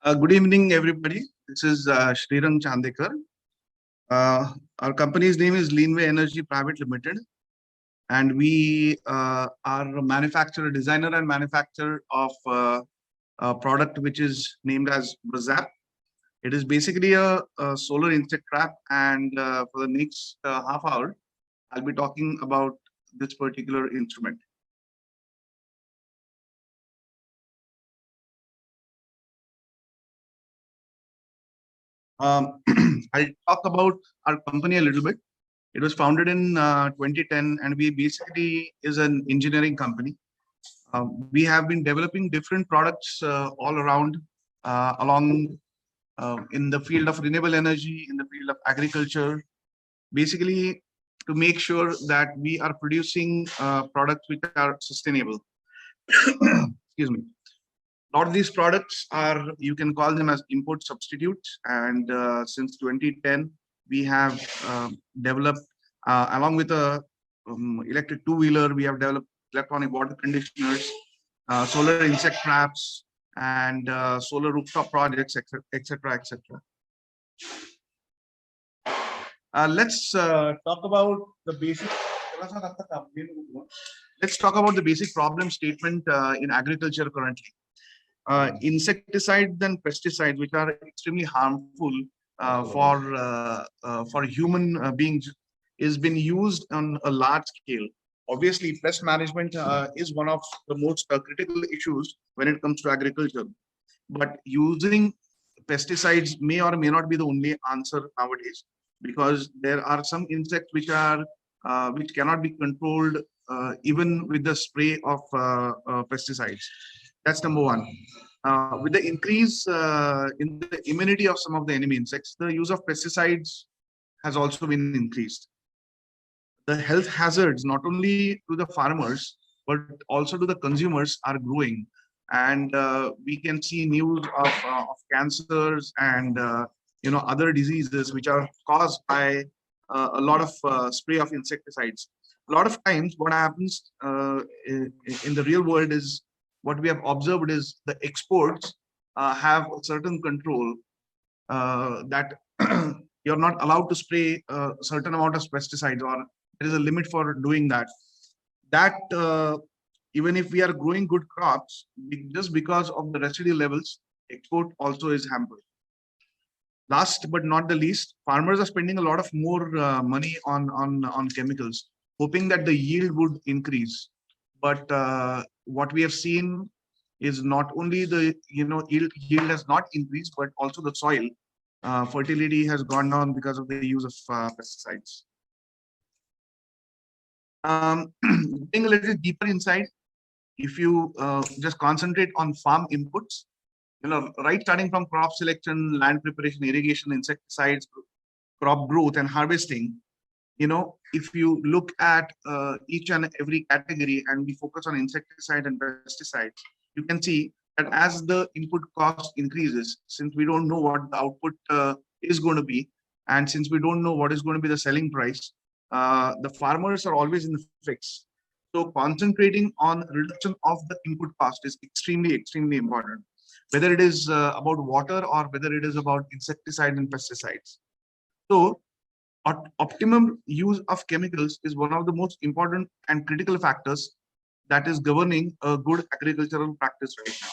Good evening, everybody. This is Shrirang Chandekar. Our company's name is Leanway Energy Private Limited, and we are a manufacturer, designer, and manufacturer of a product which is named as BuzZap. It is basically a solar insect trap, and for the next half hour, I'll be talking about this particular instrument. I'll talk about our company a little bit. It was founded in 2010, and we basically is an engineering company. We have been developing different products all around, along in the field of renewable energy, in the field of agriculture, basically to make sure that we are producing products which are sustainable. Excuse me. A lot of these products are, you can call them as import substitutes. And since 2010, we have developed, along with a electric two-wheeler, we have developed electronic water conditioners, solar insect traps, and solar rooftop projects, etc., etc. Let's talk about the basic. Let's talk about the basic problem statement in agriculture currently. Insecticides and pesticides, which are extremely harmful for human beings, is been used on a large scale. Obviously, pest management is one of the most critical issues when it comes to agriculture. But using pesticides may or may not be the only answer nowadays, because there are some insects which are which cannot be controlled even with the spray of pesticides. That's number one. With the increase in the immunity of some of the enemy insects, the use of pesticides has also been increased. The health hazards, not only to the farmers, but also to the consumers, are growing. And we can see news of cancers and other diseases which are caused by a lot of spray of insecticides. A lot of times what happens in the real world is, what we have observed is the exports have a certain control that you're not allowed to spray a certain amount of pesticides, or there is a limit for doing that. Even if we are growing good crops, just because of the residue levels, export also is hampered. Last but not the least, farmers are spending a lot of more money on chemicals, hoping that the yield would increase. But what we have seen is not only the yield has not increased, but also the soil fertility has gone down because of the use of pesticides. Getting a little deeper inside, if you just concentrate on farm inputs, right starting from crop selection, land preparation, irrigation, insecticides, crop growth, and harvesting. If you look at each and every category and we focus on insecticide and pesticides, you can see that as the input cost increases, since we don't know what the output is going to be, and since we don't know what is going to be the selling price, the farmers are always in the fix. So concentrating on reduction of the input cost is extremely, extremely important, whether it is about water or whether it is about insecticide and pesticides. So optimum use of chemicals is one of the most important and critical factors that is governing a good agricultural practice right now.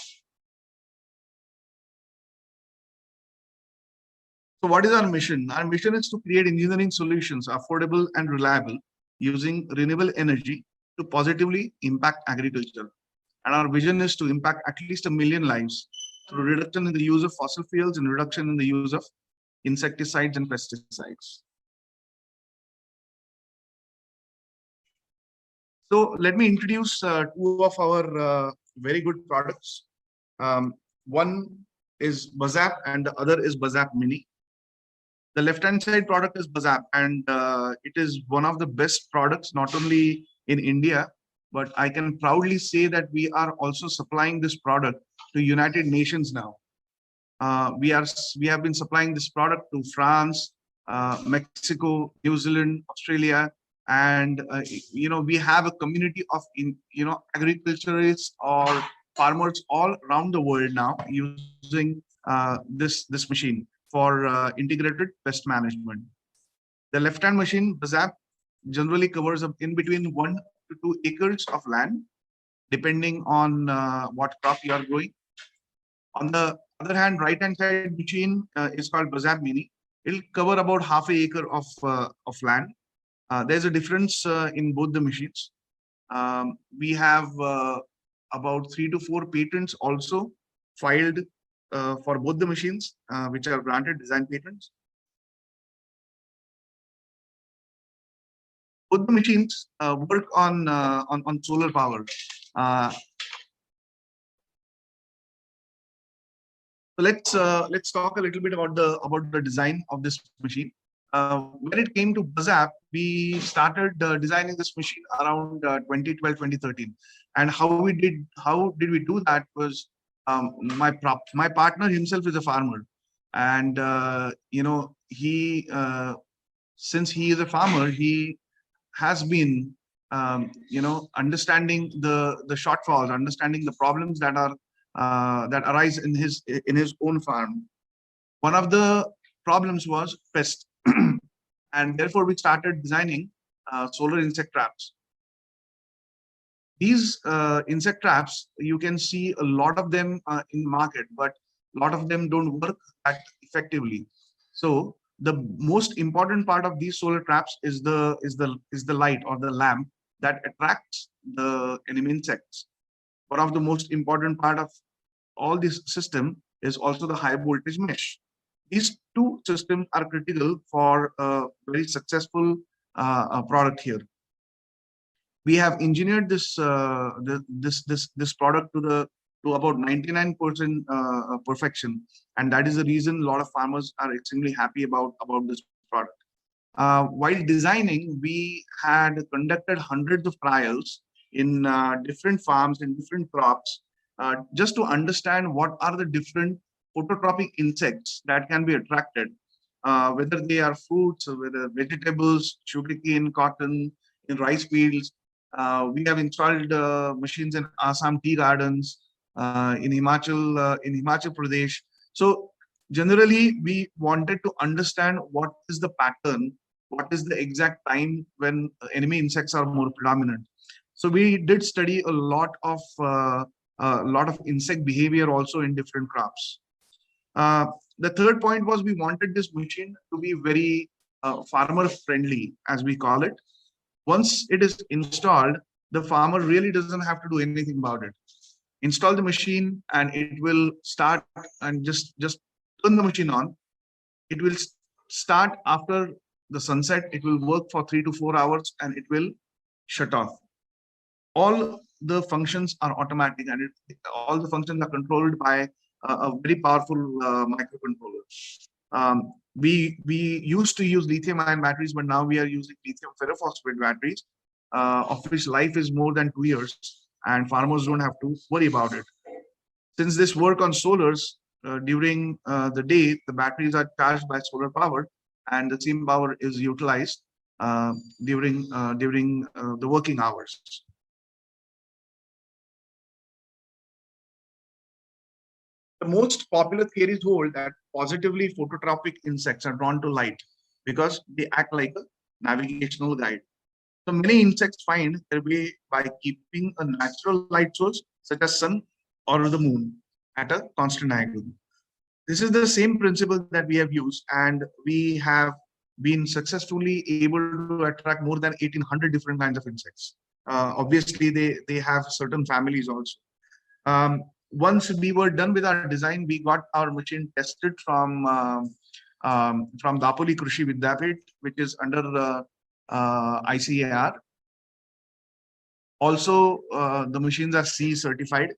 So what is our mission? Our mission is to create engineering solutions affordable and reliable using renewable energy to positively impact agriculture. And our vision is to impact at least 1 million lives through reduction in the use of fossil fuels and reduction in the use of insecticides and pesticides. So let me introduce two of our very good products. One is BuzZap and the other is BuzZap Mini. The left-hand side product is BuzZap, and it is one of the best products, not only in India, but I can proudly say that we are also supplying this product to United Nations now. We have been supplying this product to France, Mexico, New Zealand, Australia, and we have a community of agriculturists or farmers all around the world now using this machine for integrated pest management. The left-hand machine, BuzZap, generally covers up in between 1 to 2 acres of land, depending on what crop you are growing. On the other hand, right-hand side machine is called BuzZap Mini. It'll cover about half an acre of land. There's a difference in both the machines. We have about 3 to 4 patents also filed for both the machines, which are granted design patents. Both the machines work on solar power. So let's talk a little bit about the design of this machine. When it came to BuzZap, we started designing this machine around 2012, 2013. And how did we do that was my partner himself is a farmer, and he since he is a farmer, he has been understanding the shortfalls, understanding the problems that arise in his own farm. One of the problems was pest, and therefore we started designing solar insect traps. These insect traps, you can see a lot of them in market, but a lot of them don't work that effectively. So the most important part of these solar traps is the light or the lamp that attracts the enemy insects. One of the most important part of all this system is also the high voltage mesh. These two systems are critical for a very successful product here. We have engineered this product to about 99% perfection, and that is the reason a lot of farmers are extremely happy about this product. While designing, we had conducted hundreds of trials in different farms in different crops, just to understand what are the different phototropic insects that can be attracted, whether they are fruits or whether vegetables, sugarcane, cotton, in rice fields. We have installed machines in Assam tea gardens, in Himachal Pradesh. So generally, we wanted to understand what is the pattern, what is the exact time when enemy insects are more predominant. So we did study a lot of insect behavior also in different crops. The third point was we wanted this machine to be very farmer friendly, as we call it. Once it is installed, the farmer really doesn't have to do anything about it. Install the machine and it will start, and just turn the machine on. It will start after the sunset. It will work for 3 to 4 hours and it will shut off. All the functions are automatic, and all the functions are controlled by a very powerful microcontroller. We used to use lithium-ion batteries, but now we are using lithium ferrophosphate batteries, of which life is more than 2 years, and farmers don't have to worry about it. Since this work on solars, during the day, the batteries are charged by solar power, and the same power is utilized during the working hours. The most popular theories hold that positively phototropic insects are drawn to light because they act like a navigational guide. So many insects find their way by keeping a natural light source such as sun or the moon at a constant angle. This is the same principle that we have used, and we have been successfully able to attract more than 1,800 different kinds of insects. Obviously, they have certain families also. Once we were done with our design, we got our machine tested from Dapoli Krishi Vidyapit, which is under ICAR. Also, the machines are CE certified.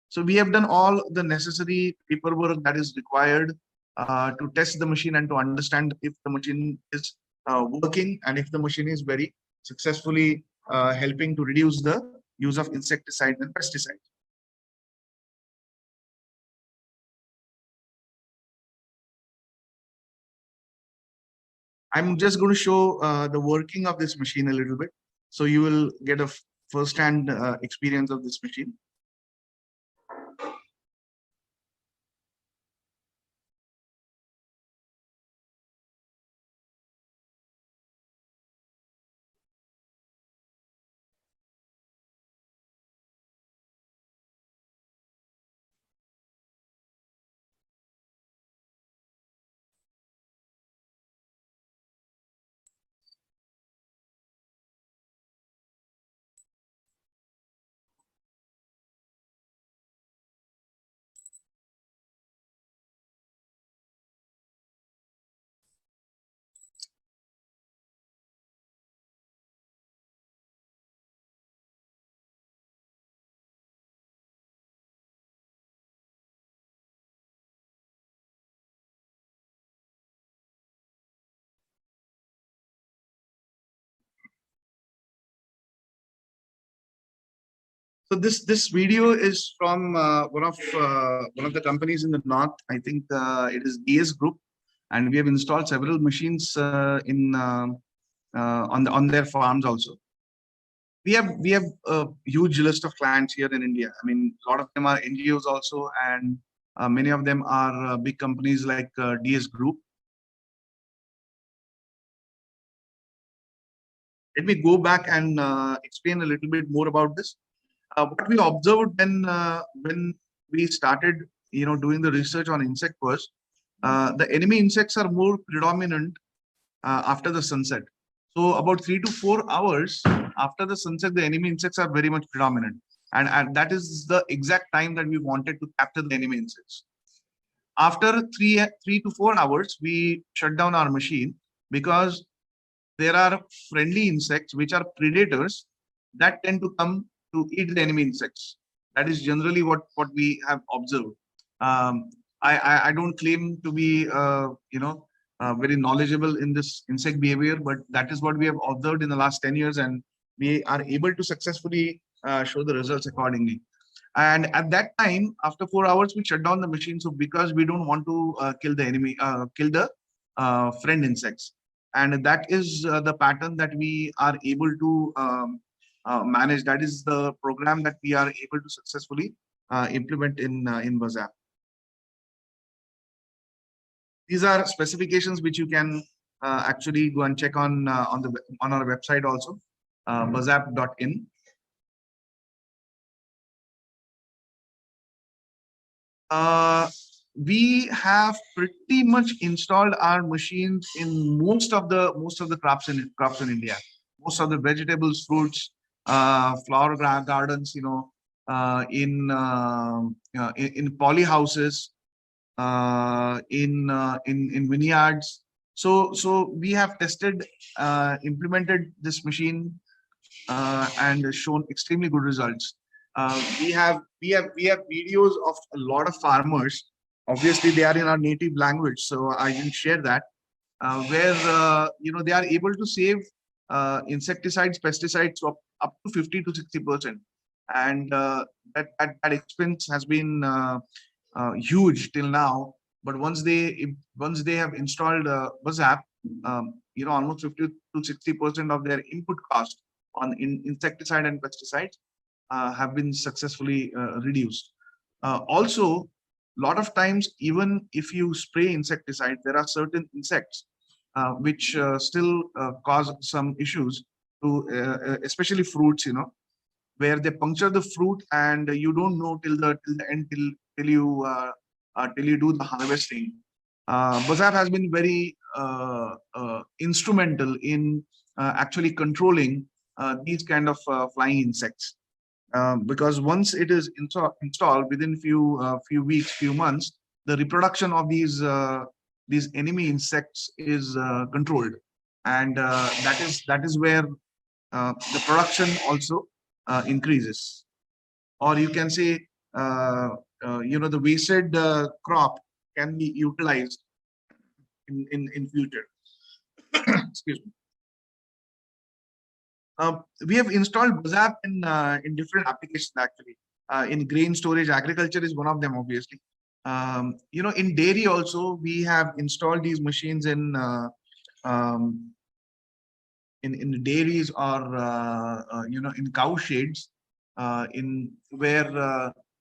So we have done all the necessary paperwork that is required to test the machine and to understand if the machine is working, and if the machine is very successfully helping to reduce the use of insecticides and pesticides. I'm just going to show the working of this machine a little bit, so you will get a first-hand experience of this machine. So this video is from one of the companies in the north. I think it is DS Group, and we have installed several machines in on their farms also. We have a huge list of clients here in India. I mean, a lot of them are NGOs also, and many of them are big companies like DS Group. Let me go back and explain a little bit more about this. What we observed when we started, doing the research on insect was the enemy insects are more predominant after the sunset. So about 3 to 4 hours after the sunset, the enemy insects are very much predominant, and that is the exact time that we wanted to capture the enemy insects. After 3 to 4 hours, we shut down our machine because there are friendly insects which are predators that tend to come to eat the enemy insects. That is generally what we have observed. Um, I don't claim to be very knowledgeable in this insect behavior, but that is what we have observed in the last 10 years, and we are able to successfully show the results accordingly. And at that time, after 4 hours, we shut down the machine. So because we don't want to kill the enemy, kill the friend insects, and that is the pattern that we are able to manage. That is the program that we are able to successfully implement in BuzZap. These are specifications which you can actually go and check on our website also, buzzap.in. We have pretty much installed our machines in most of the crops in India. Most of the vegetables, fruits, flower gardens, in poly houses, in vineyards. So we have tested, implemented this machine, and shown extremely good results. We have videos of a lot of farmers. Obviously, they are in our native language, so I didn't share that. Where they are able to save insecticides, pesticides up to 50 to 60%, and that expense has been huge till now. But once they have installed BuzZap, almost 50 to 60% of their input cost on insecticide and pesticides have been successfully reduced. Also, a lot of times, even if you spray insecticide, there are certain insects which still cause some issues to, especially fruits, where they puncture the fruit and you don't know till the end, till you do the harvesting. BuzZap has been very instrumental in actually controlling these kind of flying insects. Because once it is installed within few weeks, few months, the reproduction of these enemy insects is controlled, and that is where the production also increases. Or you can say, the wasted crop can be utilized in future. Excuse me. We have installed BuzZap in different applications actually. In grain storage, agriculture is one of them, obviously. In dairy also, we have installed these machines in dairies, or in cow sheds, in where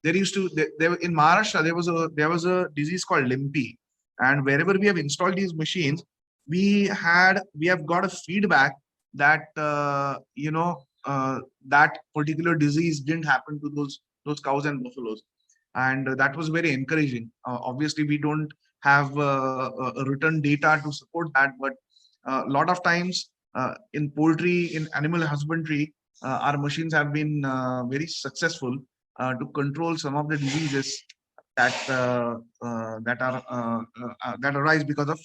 there used to there in Maharashtra there was a disease called limpy, and wherever we have installed these machines, we have got a feedback that that particular disease didn't happen to those cows and buffaloes, and that was very encouraging. Obviously, we don't have a written data to support that, but a lot of times in poultry, in animal husbandry, our machines have been very successful to control some of the diseases that that arise because of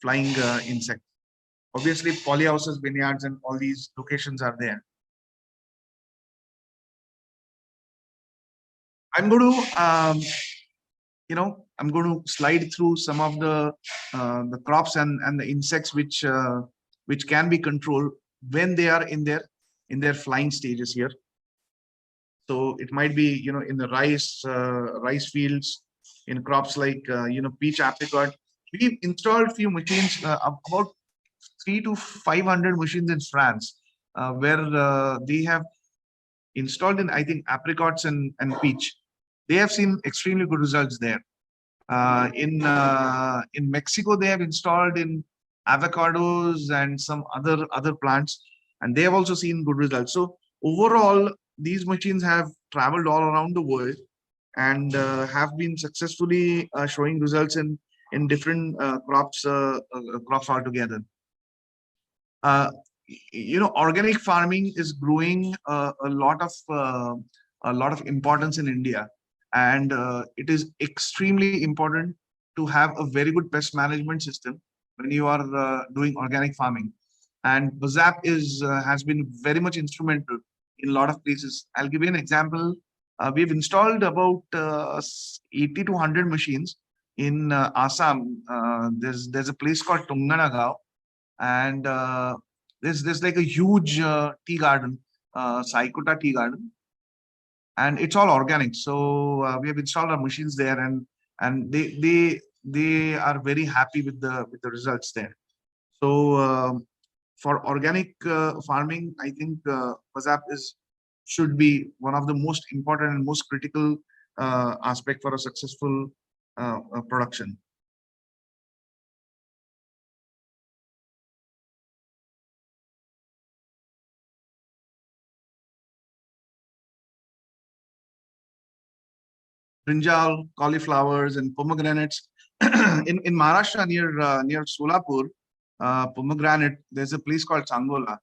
flying insects. Obviously, polyhouses, vineyards, and all these locations are there. I'm going to, I'm going to slide through some of the crops and the insects which can be controlled when they are in their flying stages here. So it might be, in the rice fields, in crops like, peach, apricot. We've installed few machines, about 300 to 500 machines in France, where they have installed in, I think, apricots and peach. They have seen extremely good results there. In Mexico, they have installed in avocados and some other plants, and they have also seen good results. So overall, these machines have traveled all around the world and have been successfully showing results in different crops altogether. Uh, Organic farming is growing a lot of importance in India, and it is extremely important to have a very good pest management system when you are doing organic farming. And BuzZap is has been very much instrumental in a lot of places. I'll give you an example. We've installed about 80 to 100 machines in Assam. There's a place called Tunganagaon, and there's like a huge tea garden, Saikuta tea garden, and it's all organic. So we have installed our machines there, and they are very happy with the results there. So for organic farming, I think WhatsApp is should be one of the most important and most critical aspect for a successful production. Brinjal, cauliflowers, and pomegranates. In Maharashtra, near Solapur, pomegranate, there's a place called Changola,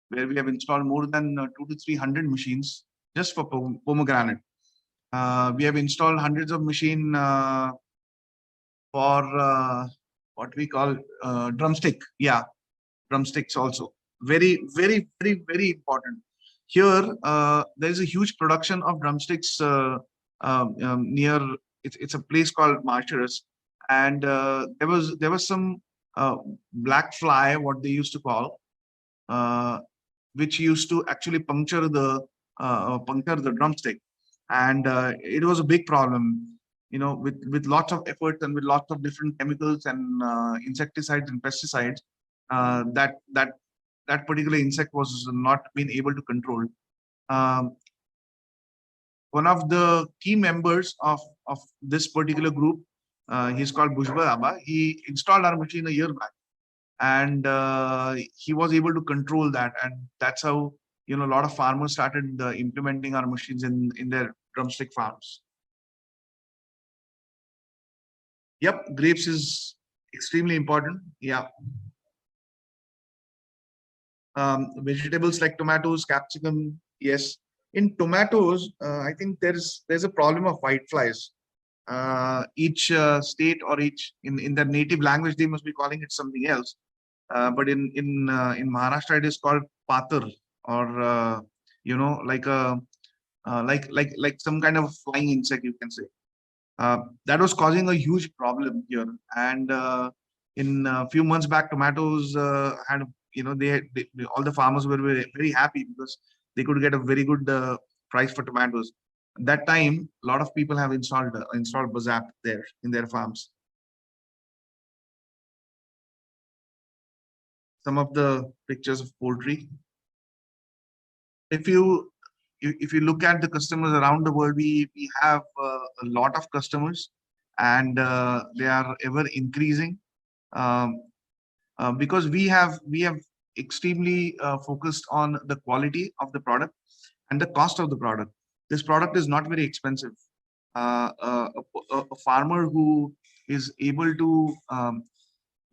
where we have installed more than 200 to 300 machines just for pomegranate. We have installed hundreds of machine for what we call drumstick. Yeah, drumsticks also. Very important. Here, there is a huge production of drumsticks near. It's a place called Marshers, and there was some black fly, what they used to call, uh, which used to actually puncture the drumstick, and it was a big problem. With lots of effort and with lots of different chemicals and insecticides and pesticides, that particular insect was not being able to control. Um, One of the key members of this particular group, he's called Bujba Abba. He installed our machine a year back, and he was able to control that, and that's how a lot of farmers started implementing our machines in their drumstick farms. Yep, grapes is extremely important. Yeah. Vegetables like tomatoes, capsicum. Yes, in tomatoes, I think there's a problem of white flies. Each state or each in their native language, they must be calling it something else. But in Maharashtra, it is called patar, or like a like some kind of flying insect, you can say. That was causing a huge problem here. And in a few months back, tomatoes had, all the farmers were very happy because they could get a very good price for tomatoes. At that time, a lot of people have installed BuzZap there in their farms. Some of the pictures of poultry. If you look at the customers around the world, we have a lot of customers, and they are ever increasing, um, because we have extremely focused on the quality of the product and the cost of the product. This product is not very expensive. A farmer who is able to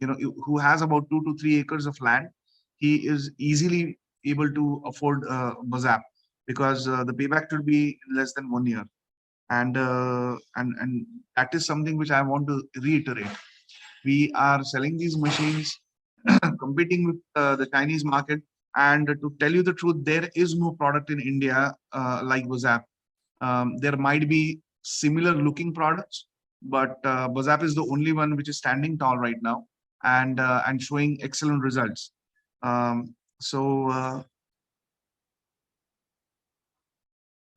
who has about 2 to 3 acres of land, he is easily able to afford BuzZap, because the payback should be less than 1 year, and that is something which I want to reiterate. We are selling these machines, competing with the Chinese market, and to tell you the truth, there is no product in India like BuzZap. There might be similar looking products, but BuzZap is the only one which is standing tall right now, and showing excellent results. So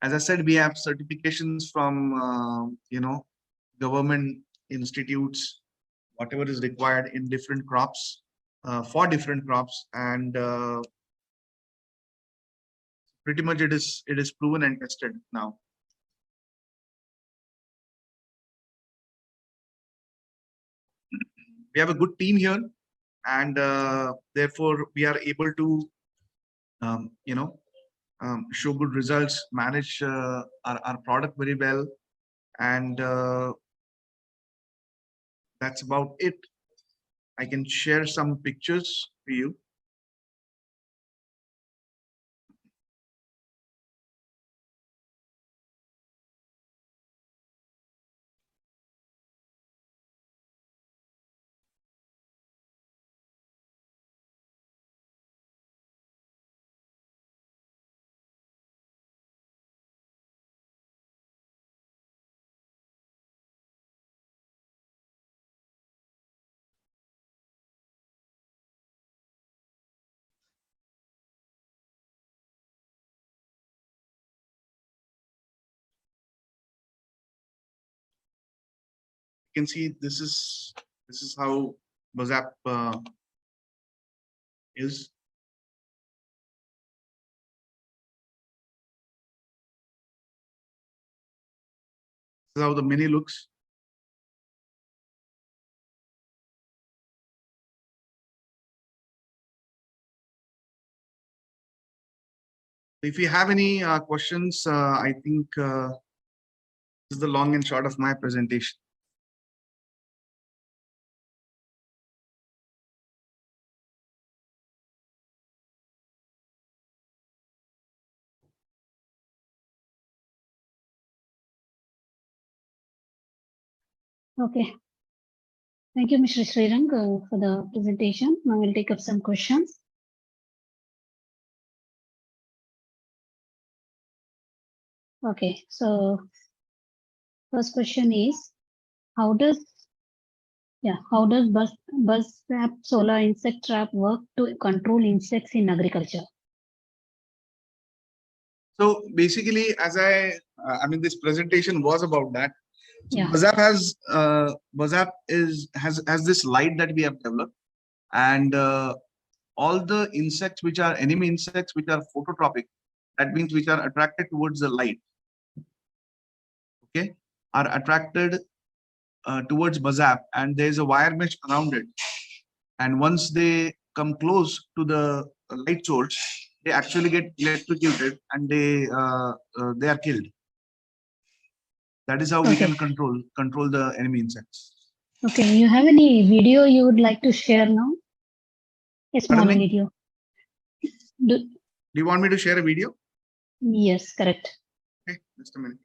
As I said, we have certifications from government institutes, whatever is required in different crops, for different crops, and pretty much it is proven and tested now. We have a good team here, and therefore we are able to show good results, manage our product very well, and that's about it. I can share some pictures for you. You can see this is how BuzZap is. This is how the mini looks. If you have any questions, I think this is the long and short of my presentation. Okay. Thank you, Mr. Shrirang, for the presentation. Now we'll take up some questions. Okay, so first question is, how does BuzZap Solar Insect Trap work to control insects in agriculture? So basically, as I mean, this presentation was about that. So Yeah. BuzZap has this light that we have developed, and all the insects which are enemy insects which are phototropic, that means which are attracted towards the light, okay, are attracted towards BuzZap, and there is a wire mesh around it. And once they come close to the light source, they actually get electrocuted and they are killed. That is how we can control the enemy insects. Okay, you have any video you would like to share now? A small Pardon me? video. Do you want me to share a video? Yes, correct. Okay, just a minute.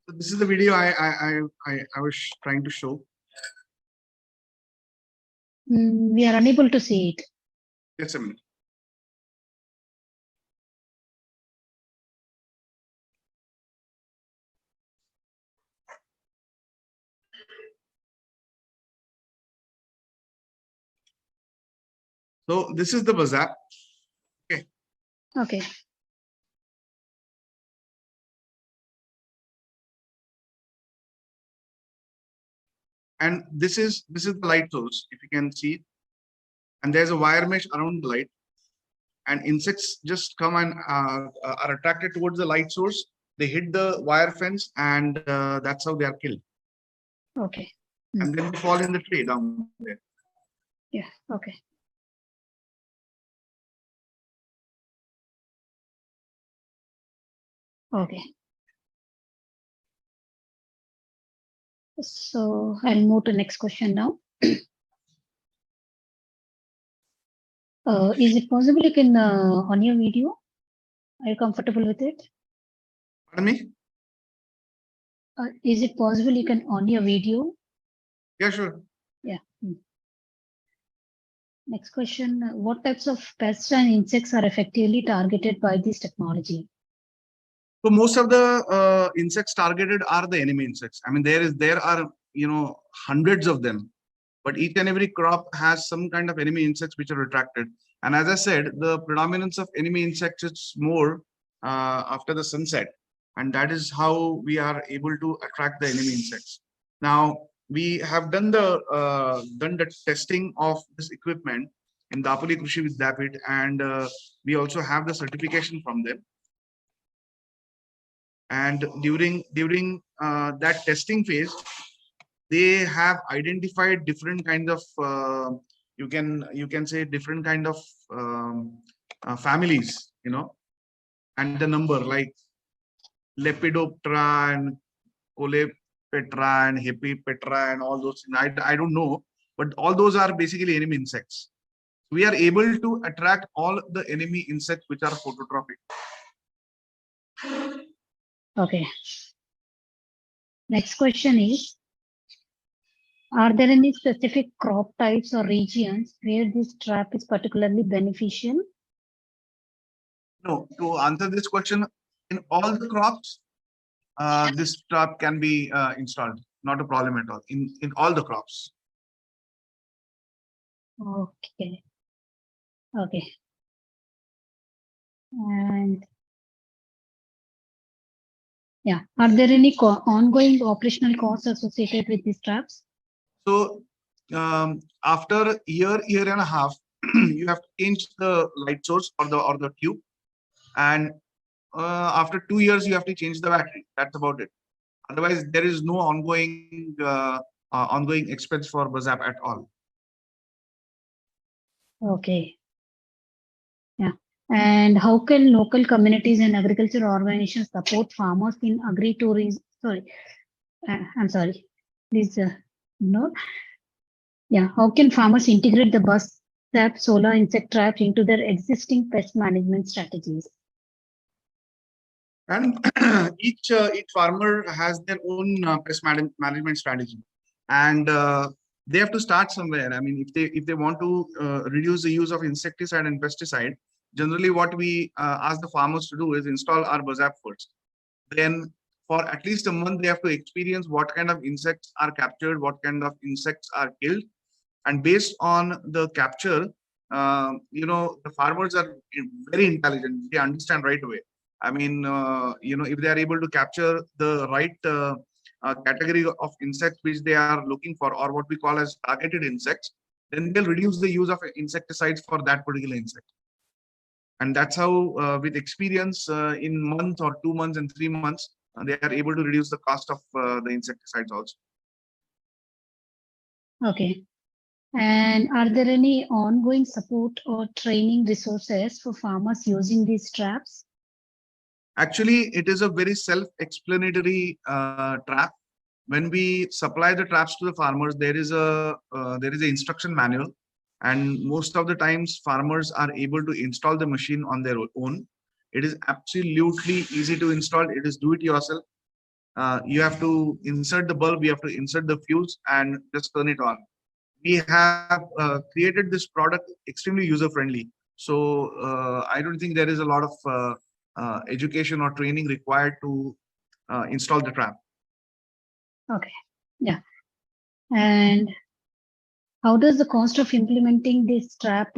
So this is the video I was trying to show. We are unable to see it. Just a minute. So this is the BuzZap. Okay. Okay. And this is the light source, if you can see, and there's a wire mesh around the light, and insects just come and are attracted towards the light source. They hit the wire fence, and that's how they are killed. Okay. And then they fall in the tree down there. Yeah. Okay. Okay. So I'll move to next question now. Is it possible you can on your video? Are you comfortable with it? Pardon me? Is it possible you can on your video? Yeah, sure. Yeah. Next question. What types of pests and insects are effectively targeted by this technology? So most of the insects targeted are the enemy insects. I mean, there are hundreds of them, but each and every crop has some kind of enemy insects which are attracted. And as I said, the predominance of enemy insects is more after the sunset, and that is how we are able to attract the enemy insects. Now we have done the testing of this equipment in Dapoli Krishi Vidyapit, and we also have the certification from them. And during that testing phase, they have identified different kind of you can say different kind of families, and the number like Lepidoptera and Colepetra and Hepipetra and all those things. I don't know, but all those are basically enemy insects. We are able to attract all the enemy insects which are phototrophic. Okay. Next question is, are there any specific crop types or regions where this trap is particularly beneficial? No, to answer this question, in all the crops, this trap can be installed. Not a problem at all. In all the crops. Okay. Okay. And yeah, are there any ongoing operational costs associated with these traps? So after a year and a half, you have to change the light source or the tube, and after 2 years you have to change the battery. That's about it. Otherwise, there is no ongoing expense for BuzZap at all. Okay. Yeah. And how can local communities and agriculture organizations support farmers in agri-tourism? Sorry, I'm sorry. Please note. Yeah. How can farmers integrate the BuzZap solar insect traps into their existing pest management strategies? And each farmer has their own pest management strategy, and they have to start somewhere. I mean, if they want to reduce the use of insecticide and pesticide, generally what we ask the farmers to do is install our BuzZap first. Then for at least a month, they have to experience what kind of insects are captured, what kind of insects are killed, and based on the capture, the farmers are very intelligent. They understand right away. I mean, if they are able to capture the right category of insects which they are looking for, or what we call as targeted insects, then they'll reduce the use of insecticides for that particular insect. And that's how, with experience, in months or 2 months and 3 months, they are able to reduce the cost of the insecticides also. Okay. And are there any ongoing support or training resources for farmers using these traps? Actually, it is a very self-explanatory trap. When we supply the traps to the farmers, there is a instruction manual, and most of the times farmers are able to install the machine on their own. It is absolutely easy to install. It is do it yourself. You have to insert the bulb, you have to insert the fuse, and just turn it on. We have created this product extremely user friendly. So I don't think there is a lot of education or training required to install the trap. Okay. Yeah. And how does the cost of implementing this trap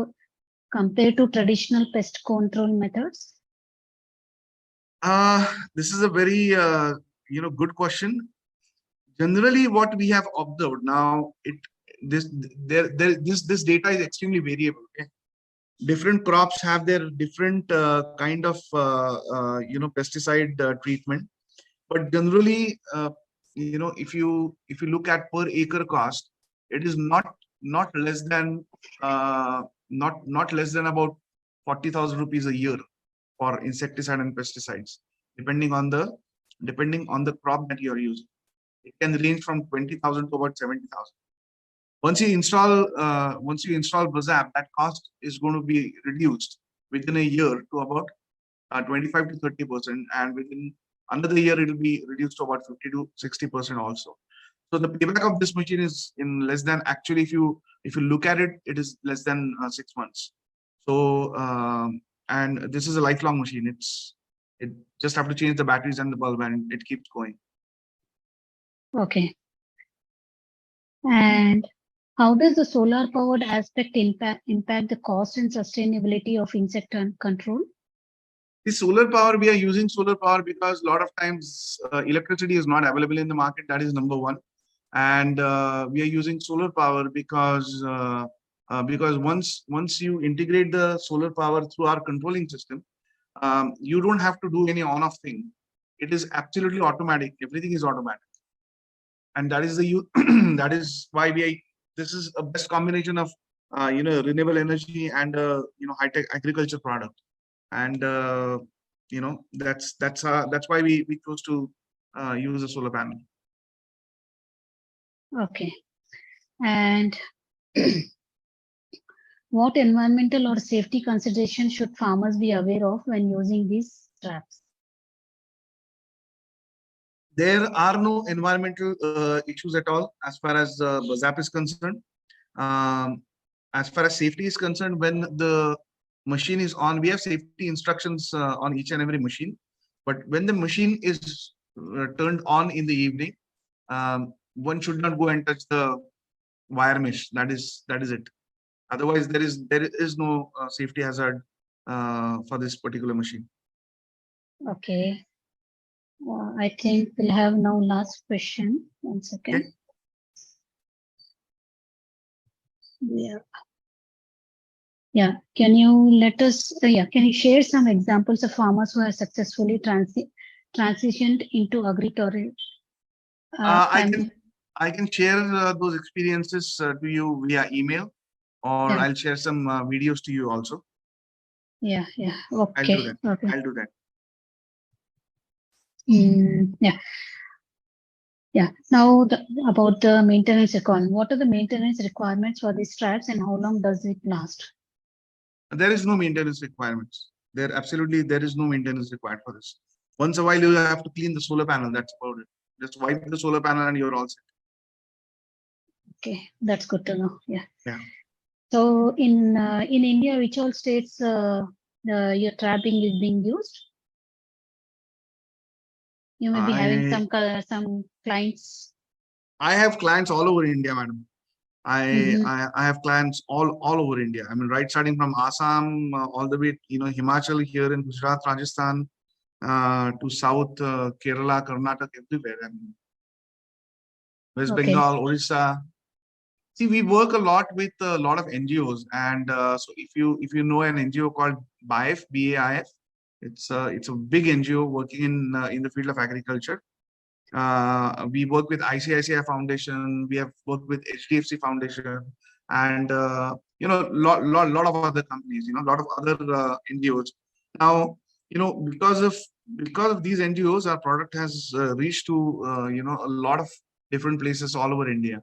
compare to traditional pest control methods? This is a very good question. Generally, what we have observed now, this data is extremely variable. Okay? Different crops have their different kind of pesticide treatment, but generally, if you look at per acre cost, it is not less than not less than about 40,000 rupees a year for insecticide and pesticides, depending on the crop that you are using. It can range from 20,000 to about 70,000. Once you install BuzZap, that cost is going to be reduced within a year to about 25 to 30%, and within another year it will be reduced to about 50 to 60% also. So the payback of this machine is in less than, actually, if you look at it, it is less than 6 months. So and this is a lifelong machine. It just have to change the batteries and the bulb, and it keeps going. Okay. And how does the solar powered aspect impact the cost and sustainability of insect control? The solar power, we are using solar power because a lot of times electricity is not available in the market. That is number one. And we are using solar power because once you integrate the solar power through our controlling system, you don't have to do any on-off thing. It is absolutely automatic. Everything is automatic, and that is that is why this is a best combination of renewable energy and high-tech agriculture product. And that's why we chose to use a solar panel. Okay. And what environmental or safety considerations should farmers be aware of when using these traps? There are no environmental issues at all as far as BuzZap is concerned. As far as safety is concerned, when the machine is on, we have safety instructions on each and every machine. But when the machine is turned on in the evening, one should not go and touch the wire mesh. That is it. Otherwise, there is no safety hazard for this particular machine. Okay. I think we'll have now last question. 1 second. Okay. Yeah. Can you let us? Can you share some examples of farmers who have successfully transitioned into agritourism? I can share those experiences to you via email, or I'll share some videos to you also. Yeah. Okay. I'll do that. Okay. I'll do that. Yeah. Now about the maintenance requirement. What are the maintenance requirements for these traps, and how long does it last? There is no maintenance requirements. There is no maintenance required for this. Once a while you have to clean the solar panel. That's about it. Just wipe the solar panel and you're all set. Okay, that's good to know. Yeah. So in India, which all states your trapping is being used? You may be having some clients. I have clients all over India, madam. I have clients all over India. I mean, right starting from Assam all the way, Himachal, here in Gujarat, Rajasthan, to South, Kerala, Karnataka, everywhere. I mean, West Bengal, Orissa. See, we work a lot with a lot of NGOs, and so if you know an NGO called BAIF, BAIF, it's a big NGO working in the field of agriculture. We work with ICICI Foundation. We have worked with HDFC Foundation, and lot of other companies. A lot of other NGOs. Now, because of these NGOs, our product has reached to a lot of different places all over India.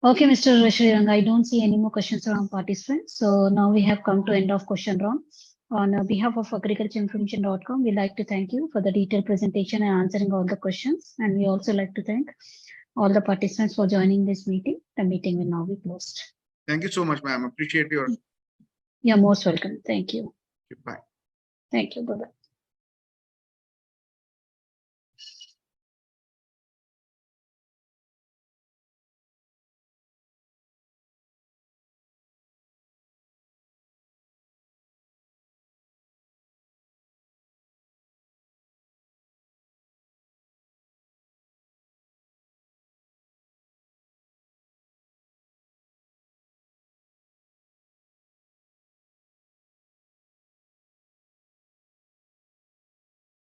Okay, Mr. Shrirang, I don't see any more questions from participants. So now we have come to end of question round. On behalf of agricultureinformation.com, we'd like to thank you for the detailed presentation and answering all the questions. And we also like to thank all the participants for joining this meeting. The meeting will now be closed. Thank you so much, ma'am. Appreciate your. You're most welcome. Thank you. Bye. Thank you. Bye-bye.